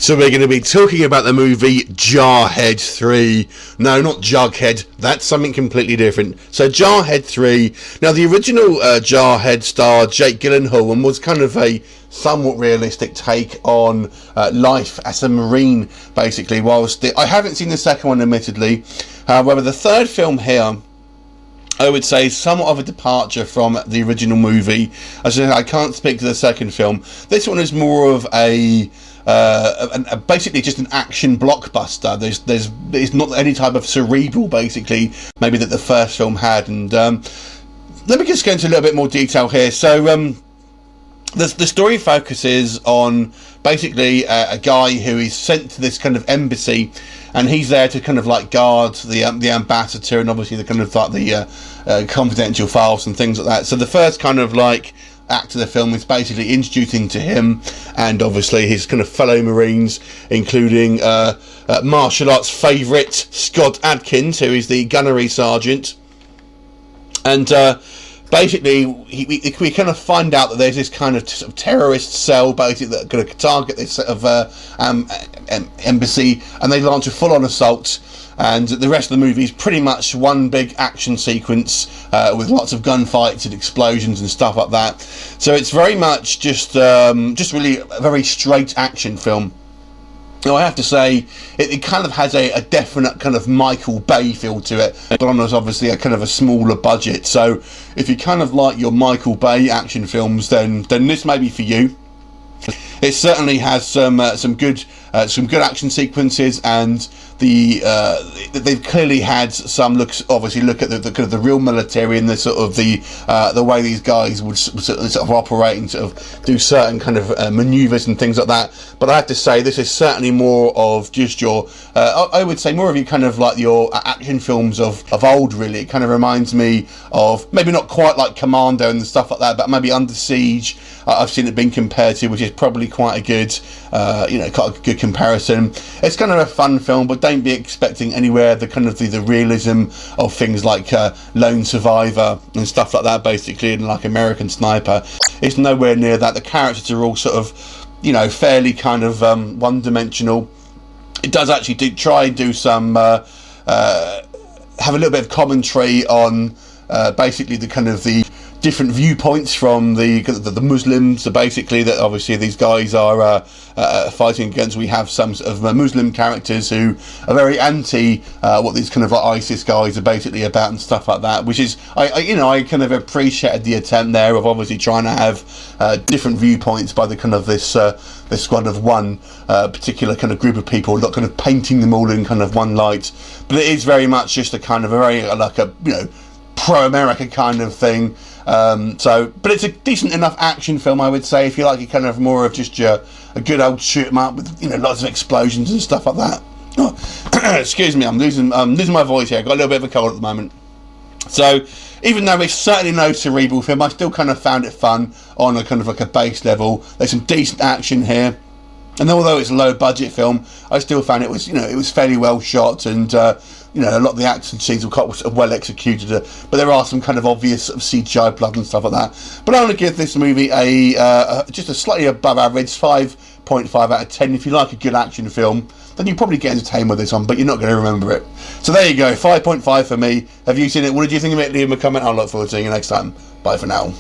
So we're going to be talking about the movie Jarhead 3. No, not Jughead. That's something completely different. So Jarhead 3. Now, the original Jarhead starred Jake Gyllenhaal and was kind of a somewhat realistic take on life as a Marine, basically. Whilst I haven't seen the second one, admittedly. However, the third film here, I would say, somewhat of a departure from the original movie. As I can't speak to the second film. This one is more of a basically just an action blockbuster. There's not any type of cerebral, basically, maybe that the first film had. And let me just go into a little bit more detail here. So the story focuses on basically a guy who is sent to this kind of embassy, and he's there to kind of like guard the ambassador and obviously the kind of like the confidential files and things like that. So the first kind of like act of the film is basically introducing to him and obviously his kind of fellow Marines, including martial arts favourite Scott Adkins, who is the gunnery sergeant. And basically we kind of find out that there's this kind of terrorist cell basically that's going to target this sort of embassy, and they launch a full-on assault. And the rest of the movie is pretty much one big action sequence with lots of gunfights and explosions and stuff like that. So it's very much just really a very straight action film. Now, I have to say, it kind of has a definite kind of Michael Bay feel to it, but on obviously a kind of a smaller budget. So if you kind of like your Michael Bay action films, then this may be for you. It certainly has some good action sequences, and they've clearly had some look at the kind of the real military and the sort of the way these guys would sort of operate and sort of do certain kind of manoeuvres and things like that. But I have to say, this is certainly more of just your I would say more of your kind of like your action films of old, really. It kind of reminds me of, maybe not quite like Commando and stuff like that, but maybe Under Siege. I've seen it being compared to, which is probably quite a good quite a good comparison. It's kind of a fun film, but don't be expecting anywhere the kind of the realism of things like Lone Survivor and stuff like that, basically, and like American Sniper. It's nowhere near that. The characters are all sort of, fairly kind of one-dimensional. It does actually try and do some have a little bit of commentary on basically the kind of the different viewpoints from the Muslims. So basically, that obviously these guys are fighting against. We have some sort of Muslim characters who are very anti what these kind of like ISIS guys are basically about and stuff like that. Which is, I kind of appreciated the attempt there of obviously trying to have different viewpoints by the kind of this squad of one particular kind of group of people, not kind of painting them all in kind of one light. But it is very much just a kind of a very like a pro-America kind of thing. But it's a decent enough action film, I would say, if you like it kind of more of just a good old shoot 'em up with lots of explosions and stuff like that. Oh, excuse me, I'm losing my voice here. I've got a little bit of a cold at the moment. So even though it's certainly no cerebral film, I still kind of found it fun on a kind of like a base level. There's some decent action here. And although it's a low budget film, I still found it was fairly well shot, and a lot of the action scenes were quite well executed. But there are some kind of obvious sort of CGI blood and stuff like that. But I'm going to give this movie just a slightly above average 5.5 out of 10. If you like a good action film, then you probably get entertained with this one, but you're not going to remember it. So there you go, 5.5 for me. Have you seen it? What did you think of it? Leave me a comment. I'll look forward to seeing you next time. Bye for now.